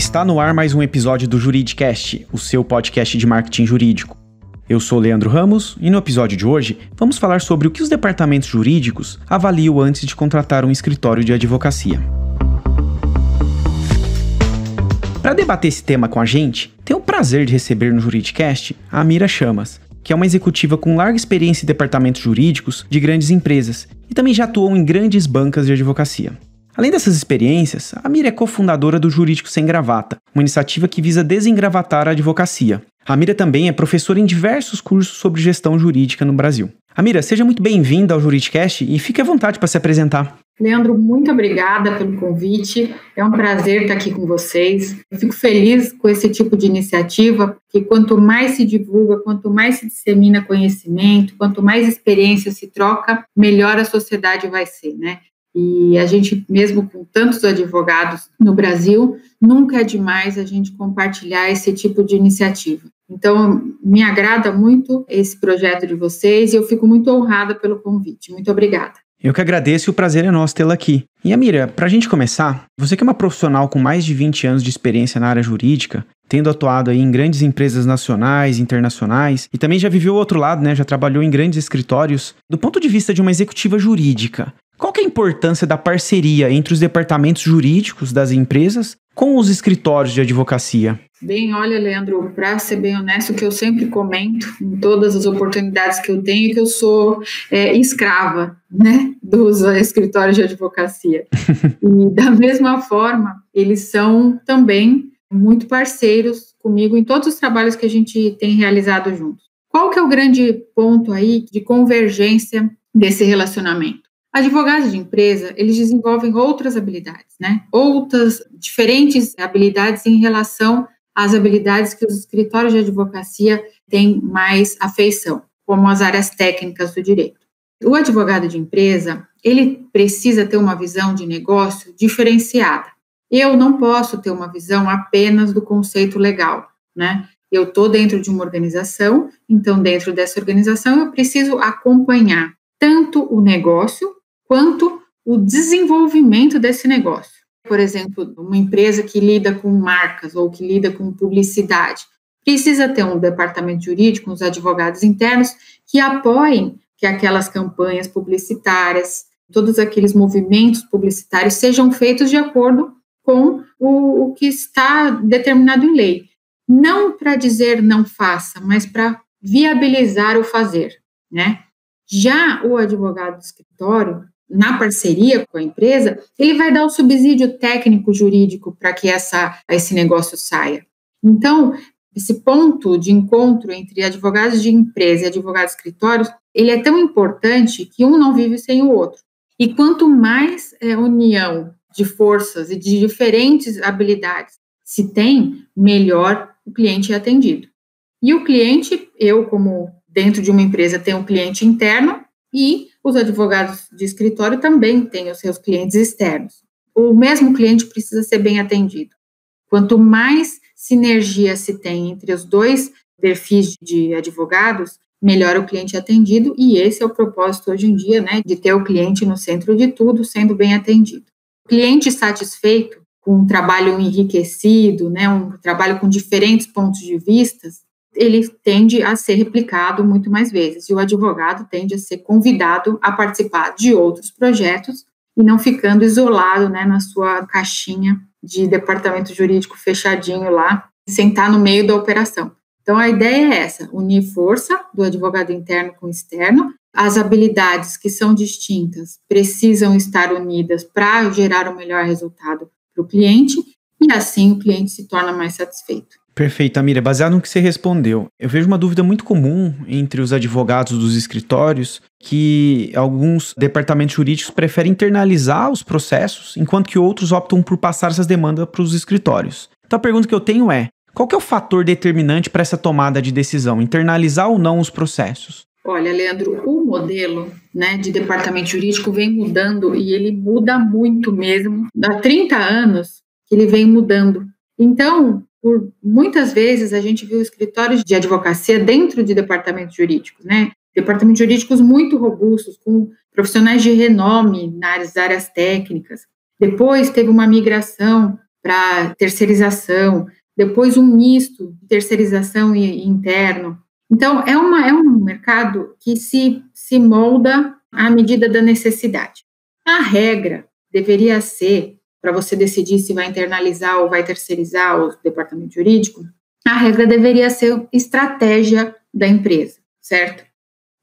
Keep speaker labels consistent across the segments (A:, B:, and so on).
A: Está no ar mais um episódio do Juridicast, o seu podcast de marketing jurídico. Eu sou Leandro Ramos e no episódio de hoje vamos falar sobre o que os departamentos jurídicos avaliam antes de contratar um escritório de advocacia. Para debater esse tema com a gente, tenho o prazer de receber no Juridicast a Amira Chamas, que é uma executiva com larga experiência em departamentos jurídicos de grandes empresas e também já atuou em grandes bancas de advocacia. Além dessas experiências, a Amira é cofundadora do Jurídico Sem Gravata, uma iniciativa que visa desengravatar a advocacia. A Amira também é professora em diversos cursos sobre gestão jurídica no Brasil. Amira, seja muito bem-vinda ao Juridicast e fique à vontade para se apresentar.
B: Leandro, muito obrigada pelo convite. É um prazer estar aqui com vocês. Eu fico feliz com esse tipo de iniciativa, porque quanto mais se divulga, quanto mais se dissemina conhecimento, quanto mais experiência se troca, melhor a sociedade vai ser, né? E a gente, mesmo com tantos advogados no Brasil, nunca é demais a gente compartilhar esse tipo de iniciativa. Então, me agrada muito esse projeto de vocês e eu fico muito honrada pelo convite. Muito obrigada.
A: Eu que agradeço e o prazer é nosso tê-la aqui. E Amira, para a gente começar, você que é uma profissional com mais de 20 anos de experiência na área jurídica, tendo atuado aí em grandes empresas nacionais, internacionais, e também já viveu o outro lado, né? Já trabalhou em grandes escritórios. Do ponto de vista de uma executiva jurídica, qual que é a importância da parceria entre os departamentos jurídicos das empresas com os escritórios de advocacia?
B: Bem, olha, Leandro, para ser bem honesto, o que eu sempre comento em todas as oportunidades que eu tenho é que eu sou escrava, né, dos escritórios de advocacia. E da mesma forma, eles são também muito parceiros comigo em todos os trabalhos que a gente tem realizado juntos. Qual que é o grande ponto aí de convergência desse relacionamento? Advogados de empresa, eles desenvolvem outras habilidades, né? Outras diferentes habilidades em relação às habilidades que os escritórios de advocacia têm mais afeição, como as áreas técnicas do direito. O advogado de empresa, ele precisa ter uma visão de negócio diferenciada. Eu não posso ter uma visão apenas do conceito legal, né? Eu estou dentro de uma organização, então dentro dessa organização eu preciso acompanhar tanto o negócio quanto o desenvolvimento desse negócio. Por exemplo, uma empresa que lida com marcas ou que lida com publicidade, precisa ter um departamento jurídico, uns advogados internos que apoiem que aquelas campanhas publicitárias, todos aqueles movimentos publicitários sejam feitos de acordo com o que está determinado em lei. Não para dizer não faça, mas para viabilizar o fazer, né? Já o advogado do escritório, na parceria com a empresa, ele vai dar o subsídio técnico-jurídico para que esse negócio saia. Então, esse ponto de encontro entre advogados de empresa e advogados de escritórios, ele é tão importante que um não vive sem o outro. E quanto mais união de forças e de diferentes habilidades se tem, melhor o cliente é atendido. E o cliente, eu como dentro de uma empresa tenho um cliente interno e os advogados de escritório também têm os seus clientes externos. O mesmo cliente precisa ser bem atendido. Quanto mais sinergia se tem entre os dois perfis de advogados, melhor o cliente é atendido, e esse é o propósito hoje em dia, né, de ter o cliente no centro de tudo, sendo bem atendido. O cliente satisfeito, com um trabalho enriquecido, né, um trabalho com diferentes pontos de vista, ele tende a ser replicado muito mais vezes, e o advogado tende a ser convidado a participar de outros projetos e não ficando isolado, né, na sua caixinha de departamento jurídico fechadinho lá, sem estar no meio da operação. Então, a ideia é essa, unir força do advogado interno com o externo. As habilidades que são distintas precisam estar unidas para gerar o melhor resultado para o cliente, e assim o cliente se torna mais satisfeito.
A: Perfeito, Amira. Baseado no que você respondeu, eu vejo uma dúvida muito comum entre os advogados dos escritórios que alguns departamentos jurídicos preferem internalizar os processos, enquanto que outros optam por passar essas demandas para os escritórios. Então a pergunta que eu tenho é, qual que é o fator determinante para essa tomada de decisão, internalizar ou não os processos?
B: Olha, Leandro, o modelo, né, de departamento jurídico vem mudando e ele muda muito mesmo. Há 30 anos que ele vem mudando. Então, por muitas vezes a gente viu escritórios de advocacia dentro de departamentos jurídicos, né? Departamentos jurídicos muito robustos, com profissionais de renome nas áreas técnicas. Depois teve uma migração para terceirização, depois um misto de terceirização e interno. Então, é um mercado que se molda à medida da necessidade. A regra deveria ser, para você decidir se vai internalizar ou vai terceirizar o departamento jurídico, a regra deveria ser estratégia da empresa, certo?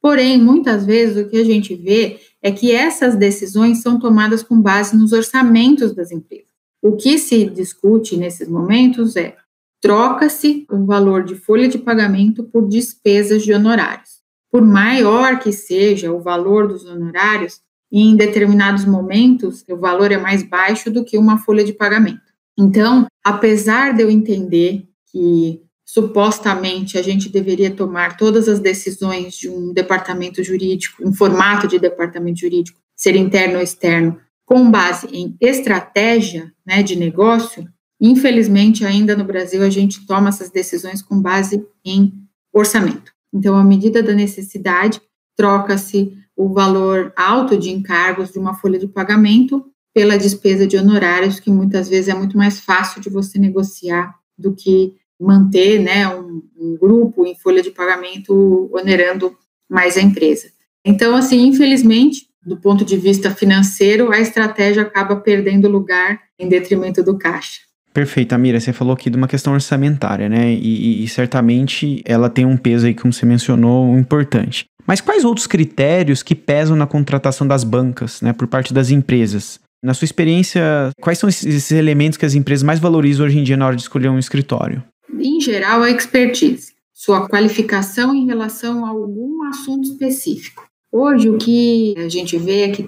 B: Porém, muitas vezes o que a gente vê é que essas decisões são tomadas com base nos orçamentos das empresas. O que se discute nesses momentos é troca-se o valor de folha de pagamento por despesas de honorários. Por maior que seja o valor dos honorários, em determinados momentos o valor é mais baixo do que uma folha de pagamento. Então, apesar de eu entender que supostamente a gente deveria tomar todas as decisões de um departamento jurídico, um formato de departamento jurídico, ser interno ou externo, com base em estratégia, né, de negócio, infelizmente ainda no Brasil a gente toma essas decisões com base em orçamento. Então, à medida da necessidade, troca-se o valor alto de encargos de uma folha de pagamento pela despesa de honorários, que muitas vezes é muito mais fácil de você negociar do que manter, né, um grupo em folha de pagamento onerando mais a empresa. Então, assim, infelizmente, do ponto de vista financeiro, a estratégia acaba perdendo lugar em detrimento do caixa.
A: Perfeito, Amira, você falou aqui de uma questão orçamentária, né, e certamente ela tem um peso aí, como você mencionou, importante. Mas quais outros critérios que pesam na contratação das bancas, né, por parte das empresas? Na sua experiência, quais são esses elementos que as empresas mais valorizam hoje em dia na hora de escolher um escritório?
B: Em geral, a expertise, sua qualificação em relação a algum assunto específico. Hoje, o que a gente vê é que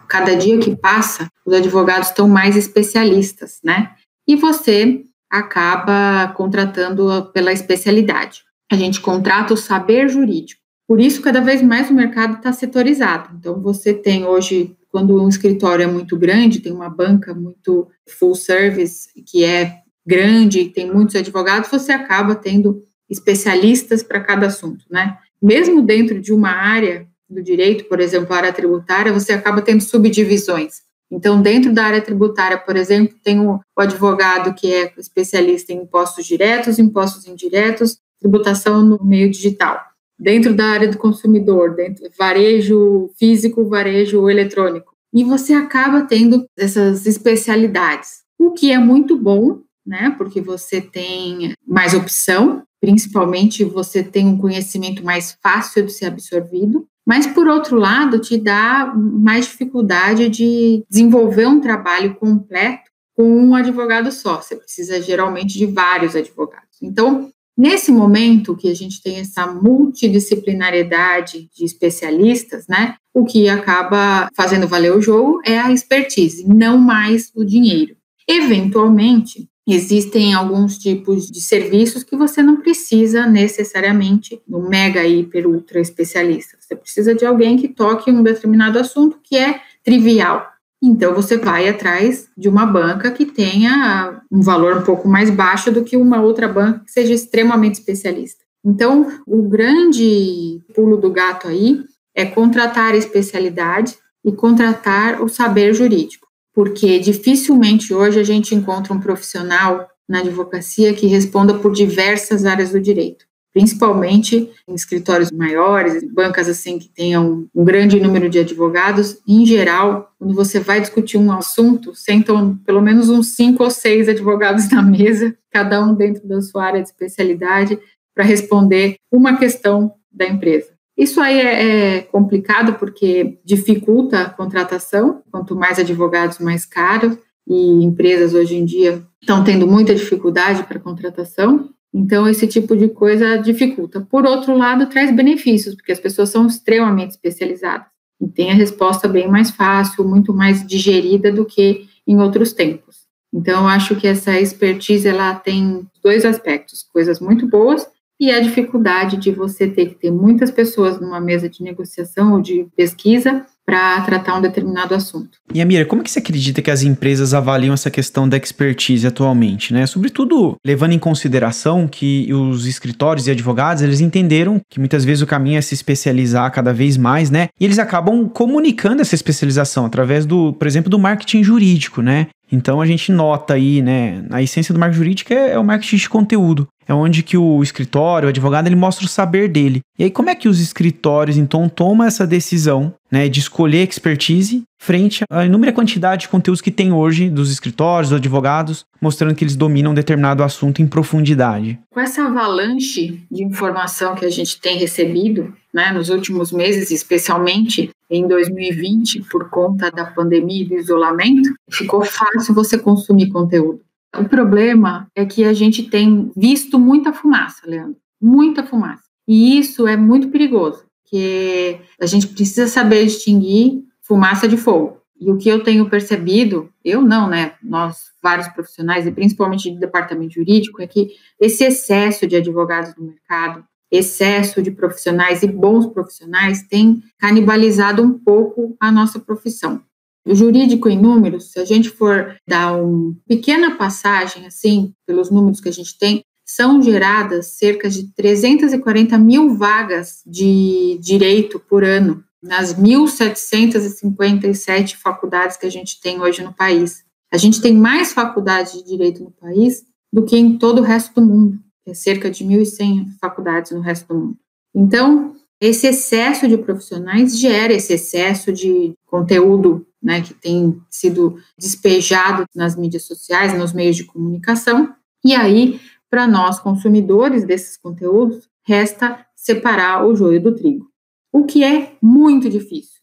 B: cada dia que passa, os advogados estão mais especialistas, né? E você acaba contratando pela especialidade. A gente contrata o saber jurídico. Por isso, cada vez mais o mercado está setorizado. Então, você tem hoje, quando um escritório é muito grande, tem uma banca muito full service, que é grande, tem muitos advogados, você acaba tendo especialistas para cada assunto, né? Mesmo dentro de uma área do direito, por exemplo, a área tributária, você acaba tendo subdivisões. Então, dentro da área tributária, por exemplo, tem o advogado que é especialista em impostos diretos, impostos indiretos, tributação no meio digital. Dentro da área do consumidor, dentro varejo físico, varejo eletrônico. E você acaba tendo essas especialidades, o que é muito bom, né? Porque você tem mais opção, principalmente você tem um conhecimento mais fácil de ser absorvido, mas, por outro lado, te dá mais dificuldade de desenvolver um trabalho completo com um advogado só. Você precisa, geralmente, de vários advogados. Então, nesse momento que a gente tem essa multidisciplinariedade de especialistas, né, o que acaba fazendo valer o jogo é a expertise, não mais o dinheiro. Eventualmente, existem alguns tipos de serviços que você não precisa necessariamente do mega, hiper, ultra especialista. Você precisa de alguém que toque um determinado assunto que é trivial. Então, você vai atrás de uma banca que tenha um valor um pouco mais baixo do que uma outra banca que seja extremamente especialista. Então, o grande pulo do gato aí é contratar a especialidade e contratar o saber jurídico. Porque dificilmente hoje a gente encontra um profissional na advocacia que responda por diversas áreas do direito, principalmente em escritórios maiores, bancas assim que tenham um grande número de advogados. Em geral, quando você vai discutir um assunto, sentam pelo menos uns 5 ou 6 advogados na mesa, cada um dentro da sua área de especialidade, para responder uma questão da empresa. Isso aí é complicado porque dificulta a contratação, quanto mais advogados, mais caro, e empresas hoje em dia estão tendo muita dificuldade para contratação, então esse tipo de coisa dificulta. Por outro lado, traz benefícios, porque as pessoas são extremamente especializadas e tem a resposta bem mais fácil, muito mais digerida do que em outros tempos. Então, eu acho que essa expertise, ela tem 2 aspectos, coisas muito boas, e a dificuldade de você ter que ter muitas pessoas numa mesa de negociação ou de pesquisa para tratar um determinado assunto.
A: E Amira, como é que você acredita que as empresas avaliam essa questão da expertise atualmente, né? Sobretudo levando em consideração que os escritórios e advogados, eles entenderam que muitas vezes o caminho é se especializar cada vez mais, né? E eles acabam comunicando essa especialização através por exemplo, do marketing jurídico, né? Então a gente nota aí, né, a essência do marketing jurídico é o marketing de conteúdo. É onde que o escritório, o advogado, ele mostra o saber dele. E aí como é que os escritórios, então, tomam essa decisão, né, de escolher expertise frente à inúmera quantidade de conteúdos que tem hoje dos escritórios, dos advogados, mostrando que eles dominam um determinado assunto em profundidade?
B: Com essa avalanche de informação que a gente tem recebido, né, nos últimos meses, especialmente em 2020, por conta da pandemia e do isolamento, ficou fácil você consumir conteúdo. O problema é que a gente tem visto muita fumaça, Leandro, muita fumaça. E isso é muito perigoso, porque a gente precisa saber distinguir fumaça de fogo. E o que eu tenho percebido, eu não, né, nós, vários profissionais, e principalmente do departamento jurídico, é que esse excesso de advogados no mercado, excesso de profissionais e bons profissionais tem canibalizado um pouco a nossa profissão. O jurídico em números, se a gente for dar uma pequena passagem, assim, pelos números que a gente tem, são geradas cerca de 340 mil vagas de direito por ano, nas 1.757 faculdades que a gente tem hoje no país. A gente tem mais faculdades de direito no país do que em todo o resto do mundo, que é cerca de 1.100 faculdades no resto do mundo. Então, esse excesso de profissionais gera esse excesso de conteúdo, né, que tem sido despejado nas mídias sociais, nos meios de comunicação, e aí, para nós, consumidores desses conteúdos, resta separar o joio do trigo. O que é muito difícil,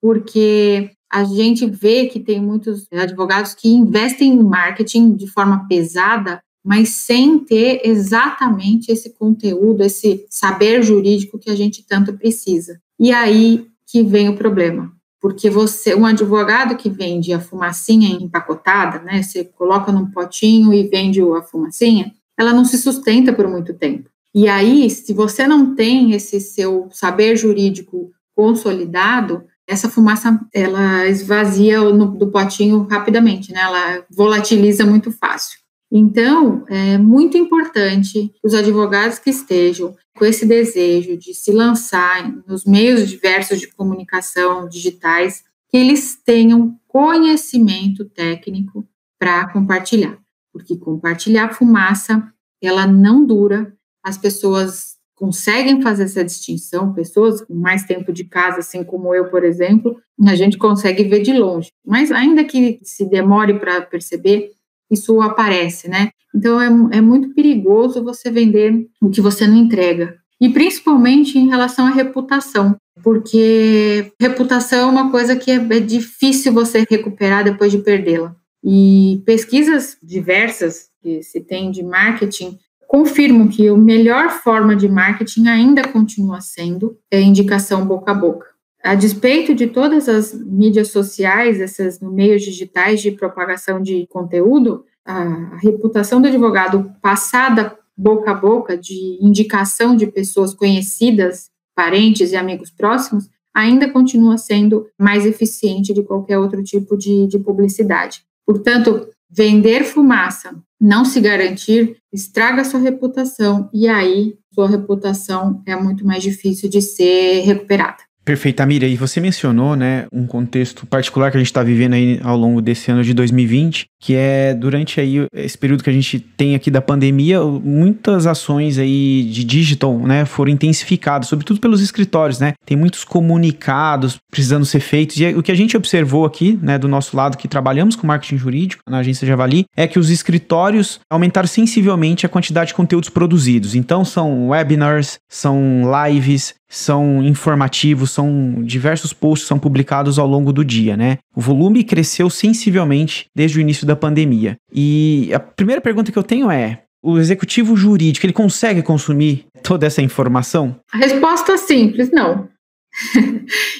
B: porque a gente vê que tem muitos advogados que investem em marketing de forma pesada, mas sem ter exatamente esse conteúdo, esse saber jurídico que a gente tanto precisa. E aí que vem o problema. Porque um advogado que vende a fumacinha empacotada, né, você coloca num potinho e vende a fumacinha, ela não se sustenta por muito tempo. E aí, se você não tem esse seu saber jurídico consolidado, essa fumaça, ela esvazia do potinho rapidamente, né, ela volatiliza muito fácil. Então, é muito importante os advogados que estejam com esse desejo de se lançar nos meios diversos de comunicação digitais, que eles tenham conhecimento técnico para compartilhar, porque compartilhar fumaça, ela não dura, as pessoas conseguem fazer essa distinção, pessoas com mais tempo de casa, assim como eu, por exemplo, a gente consegue ver de longe, mas ainda que se demore para perceber, isso aparece, né? Então, é muito perigoso você vender o que você não entrega. E principalmente em relação à reputação, porque reputação é uma coisa que é difícil você recuperar depois de perdê-la. E pesquisas diversas que se tem de marketing confirmam que a melhor forma de marketing ainda continua sendo a indicação boca a boca. A despeito de todas as mídias sociais, esses meios digitais de propagação de conteúdo, a reputação do advogado passada boca a boca, de indicação de pessoas conhecidas, parentes e amigos próximos, ainda continua sendo mais eficiente de qualquer outro tipo de publicidade. Portanto, vender fumaça, não se garantir, estraga sua reputação e aí sua reputação é muito mais difícil de ser recuperada.
A: Perfeito, Amira. E você mencionou, né, um contexto particular que a gente está vivendo aí ao longo desse ano de 2020, que é durante aí esse período que a gente tem aqui da pandemia, muitas ações aí de digital, né, foram intensificadas, sobretudo pelos escritórios, né? Tem muitos comunicados precisando ser feitos. E o que a gente observou aqui, né, do nosso lado que trabalhamos com marketing jurídico na agência Javali, é que os escritórios aumentaram sensivelmente a quantidade de conteúdos produzidos. Então são webinars, são lives, são informativos, são diversos posts que são publicados ao longo do dia, né? O volume cresceu sensivelmente desde o início da pandemia. E a primeira pergunta que eu tenho é, o executivo jurídico, ele consegue consumir toda essa informação?
B: A resposta é simples, não.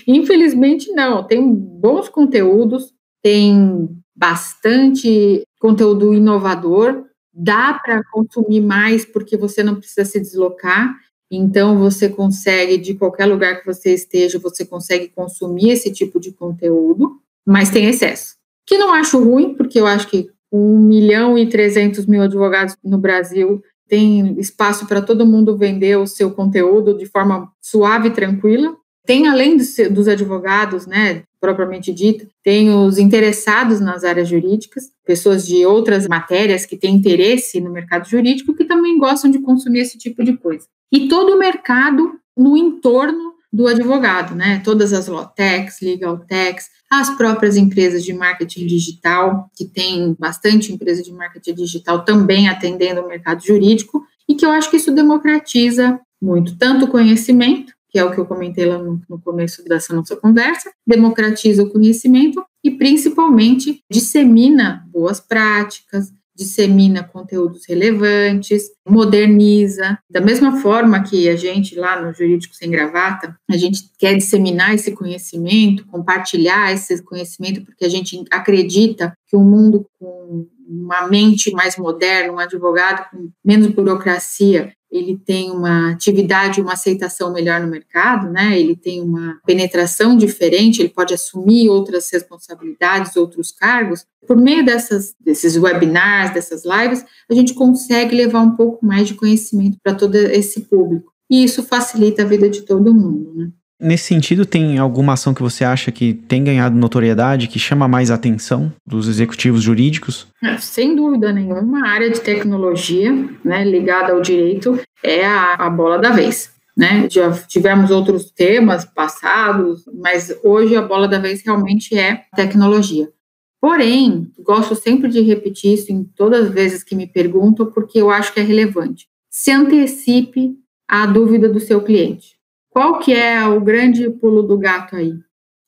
B: Infelizmente, não. Tem bons conteúdos, tem bastante conteúdo inovador, dá para consumir mais porque você não precisa se deslocar. Então, você consegue, de qualquer lugar que você esteja, você consegue consumir esse tipo de conteúdo, mas tem excesso. Que não acho ruim, porque eu acho que 1.300.000 advogados no Brasil tem espaço para todo mundo vender o seu conteúdo de forma suave e tranquila. Tem, além dos advogados, né, propriamente dito, tem os interessados nas áreas jurídicas, pessoas de outras matérias que têm interesse no mercado jurídico que também gostam de consumir esse tipo de coisa. E todo o mercado no entorno do advogado, né? Todas as law techs, legal techs, as próprias empresas de marketing digital, que tem bastante empresa de marketing digital também atendendo o mercado jurídico, e que eu acho que isso democratiza muito, tanto o conhecimento, que é o que eu comentei lá no começo dessa nossa conversa, democratiza o conhecimento e, principalmente, dissemina boas práticas, dissemina conteúdos relevantes, moderniza. Da mesma forma que a gente, lá no Jurídico Sem Gravata, a gente quer disseminar esse conhecimento, compartilhar esse conhecimento, porque a gente acredita que um mundo com uma mente mais moderna, um advogado com menos burocracia, ele tem uma atividade, uma aceitação melhor no mercado, né? Ele tem uma penetração diferente, ele pode assumir outras responsabilidades, outros cargos. Por meio desses webinars, dessas lives, a gente consegue levar um pouco mais de conhecimento para todo esse público. E isso facilita a vida de todo mundo, né?
A: Nesse sentido, tem alguma ação que você acha que tem ganhado notoriedade, que chama mais a atenção dos executivos jurídicos?
B: Sem dúvida nenhuma, a área de tecnologia, né, ligada ao direito, é a bola da vez. Né? Já tivemos outros temas passados, mas hoje a bola da vez realmente é tecnologia. Porém, gosto sempre de repetir isso em todas as vezes que me perguntam, porque eu acho que é relevante. Se antecipe à dúvida do seu cliente. Qual que é o grande pulo do gato aí?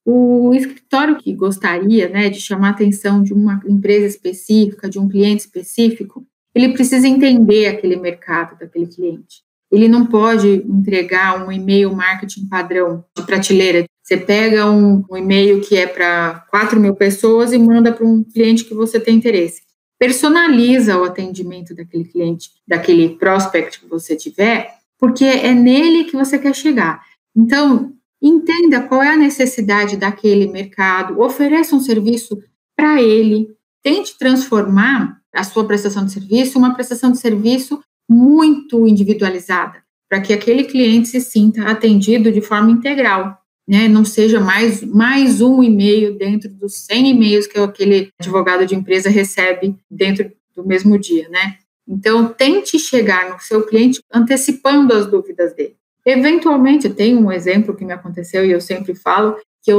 B: O escritório que gostaria, né, de chamar a atenção de uma empresa específica, de um cliente específico, ele precisa entender aquele mercado daquele cliente. Ele não pode entregar um e-mail marketing padrão de prateleira. Você pega um e-mail que é para 4.000 pessoas e manda para um cliente que você tem interesse. Personaliza o atendimento daquele cliente, daquele prospect que você tiver, porque é nele que você quer chegar. Então, entenda qual é a necessidade daquele mercado, ofereça um serviço para ele, tente transformar a sua prestação de serviço em uma prestação de serviço muito individualizada, para que aquele cliente se sinta atendido de forma integral, né? Não seja mais um e-mail dentro dos 100 e-mails que aquele advogado de empresa recebe dentro do mesmo dia, né? Então, tente chegar no seu cliente antecipando as dúvidas dele. Eventualmente, tem um exemplo que me aconteceu e eu sempre falo que é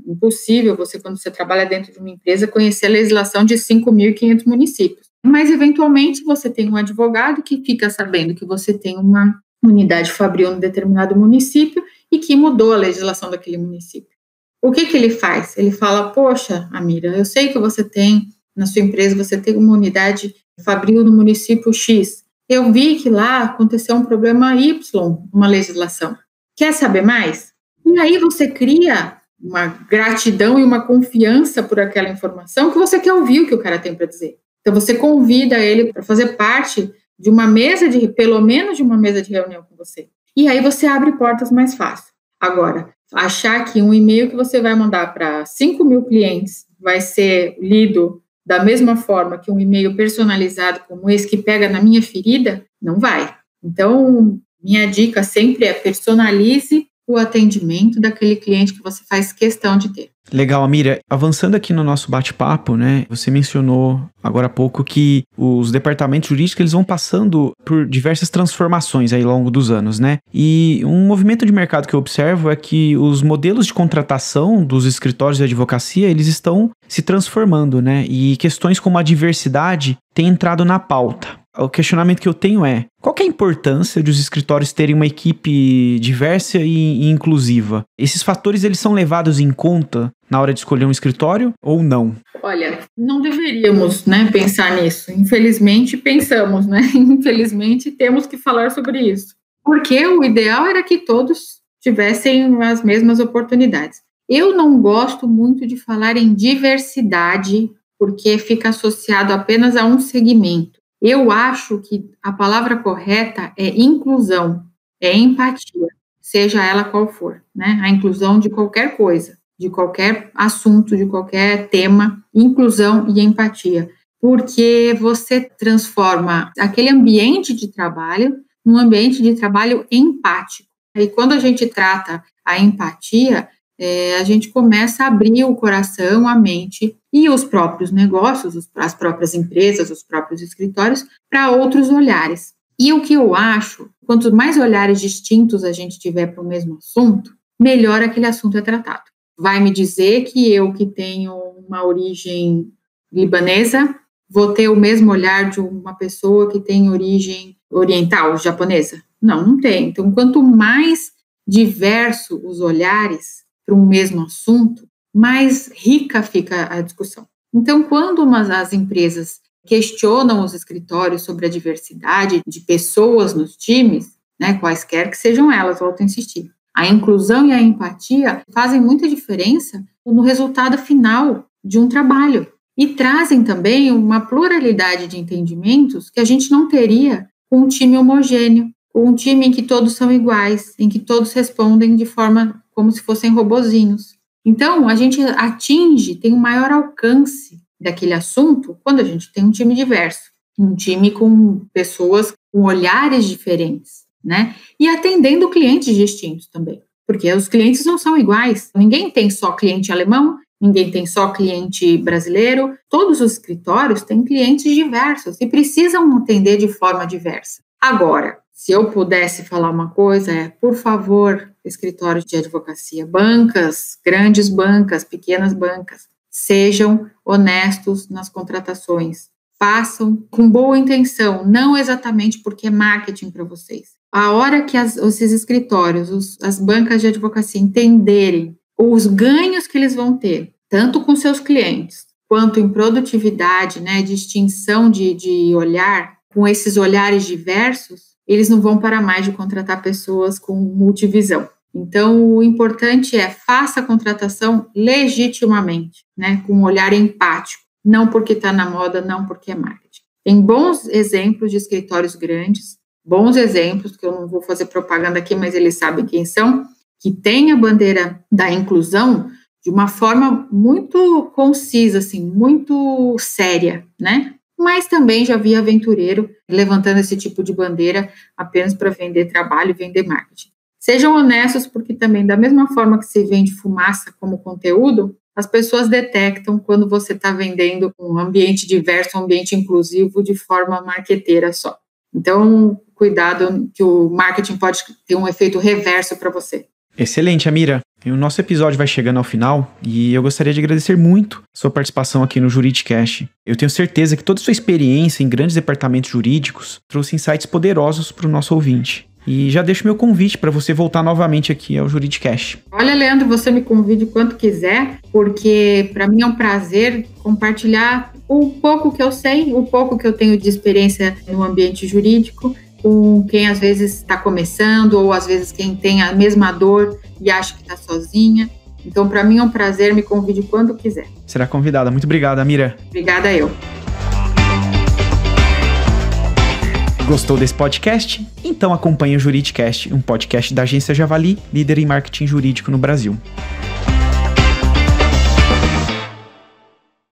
B: impossível você, quando você trabalha dentro de uma empresa, conhecer a legislação de 5.500 municípios. Mas, eventualmente, você tem um advogado que fica sabendo que você tem uma unidade fabril em determinado município e que mudou a legislação daquele município. O que ele faz? Ele fala, poxa, Amira, eu sei que você tem, na sua empresa, você tem uma unidade fabril no município X. Eu vi que lá aconteceu um problema Y, uma legislação. Quer saber mais? E aí você cria uma gratidão e uma confiança por aquela informação que você quer ouvir o que o cara tem para dizer. Então você convida ele para fazer parte de uma mesa pelo menos de uma mesa de reunião com você. E aí você abre portas mais fácil. Agora, achar que um e-mail que você vai mandar para 5.000 clientes vai ser lido da mesma forma que um e-mail personalizado como esse que pega na minha ferida, não vai. Então, minha dica sempre é personalize o atendimento daquele cliente que você faz questão de ter.
A: Legal, Amira. Avançando aqui no nosso bate-papo, né? Você mencionou agora há pouco que os departamentos jurídicos eles vão passando por diversas transformações aí ao longo dos anos, né? E um movimento de mercado que eu observo é que os modelos de contratação dos escritórios de advocacia, eles estão se transformando, né? E questões como a diversidade têm entrado na pauta. O questionamento que eu tenho é, qual que é a importância de os escritórios terem uma equipe diversa e inclusiva? Esses fatores, eles são levados em conta na hora de escolher um escritório ou não?
B: Olha, não deveríamos, né, pensar nisso. Infelizmente, pensamos, né? Infelizmente, temos que falar sobre isso. Porque o ideal era que todos tivessem as mesmas oportunidades. Eu não gosto muito de falar em diversidade, porque fica associado apenas a um segmento. Eu acho que a palavra correta é inclusão. é empatia, seja ela qual for, né? A inclusão de qualquer coisa, de qualquer assunto, de qualquer tema, inclusão e empatia, porque você transforma aquele ambiente de trabalho num ambiente de trabalho empático. E quando a gente trata a empatia, a gente começa a abrir o coração, a mente e os próprios negócios, as próprias empresas, os próprios escritórios, para outros olhares. E o que eu acho, quanto mais olhares distintos a gente tiver para o mesmo assunto, melhor aquele assunto é tratado. Vai me dizer que eu, que tenho uma origem libanesa, vou ter o mesmo olhar de uma pessoa que tem origem oriental, japonesa? Não tem. Então, quanto mais diverso os olhares para um mesmo assunto, mais rica fica a discussão. Então, quando as empresas questionam os escritórios sobre a diversidade de pessoas nos times, né, quaisquer que sejam elas, volto a insistir, a inclusão e a empatia fazem muita diferença no resultado final de um trabalho e trazem também uma pluralidade de entendimentos que a gente não teria com um time homogêneo, com um time em que todos são iguais, em que todos respondem de forma como se fossem robozinhos. Então, a gente tem um maior alcance daquele assunto quando a gente tem um time diverso, um time com pessoas com olhares diferentes, né? E atendendo clientes distintos também, porque os clientes não são iguais. Ninguém tem só cliente alemão, ninguém tem só cliente brasileiro. Todos os escritórios têm clientes diversos e precisam atender de forma diversa. Agora, se eu pudesse falar uma coisa, por favor, escritórios de advocacia, bancas, grandes bancas, pequenas bancas, sejam honestos nas contratações. Façam com boa intenção, não exatamente porque é marketing para vocês. A hora que esses escritórios, as bancas de advocacia entenderem os ganhos que eles vão ter, tanto com seus clientes, quanto em produtividade, né, distinção de olhar, com esses olhares diversos, eles não vão parar mais de contratar pessoas com multivisão. Então, o importante é faça a contratação legitimamente, né, com um olhar empático, não porque está na moda, não porque é marketing. Tem bons exemplos de escritórios grandes, bons exemplos, que eu não vou fazer propaganda aqui, mas eles sabem quem são, que têm a bandeira da inclusão de uma forma muito concisa, assim, muito séria, né? Mas também já vi aventureiro levantando esse tipo de bandeira apenas para vender trabalho e vender marketing. Sejam honestos, porque também, da mesma forma que se vende fumaça como conteúdo, as pessoas detectam quando você está vendendo um ambiente diverso, um ambiente inclusivo de forma marqueteira só. Então, cuidado que o marketing pode ter um efeito reverso para você.
A: Excelente, Amira. O nosso episódio vai chegando ao final e eu gostaria de agradecer muito a sua participação aqui no Juridicast. Eu tenho certeza que toda a sua experiência em grandes departamentos jurídicos trouxe insights poderosos para o nosso ouvinte. E já deixo meu convite para você voltar novamente aqui ao Juridicast.
B: Olha, Leandro, você me convide quanto quiser, porque para mim é um prazer compartilhar o pouco que eu sei, o pouco que eu tenho de experiência no ambiente jurídico, com quem às vezes está começando, ou às vezes quem tem a mesma dor e acha que está sozinha. Então, para mim é um prazer, me convide quando quiser.
A: Será convidada. Muito obrigada, Amira.
B: Obrigada eu.
A: Gostou desse podcast? Então acompanhe o Juridicast, um podcast da Agência Javali, líder em marketing jurídico no Brasil.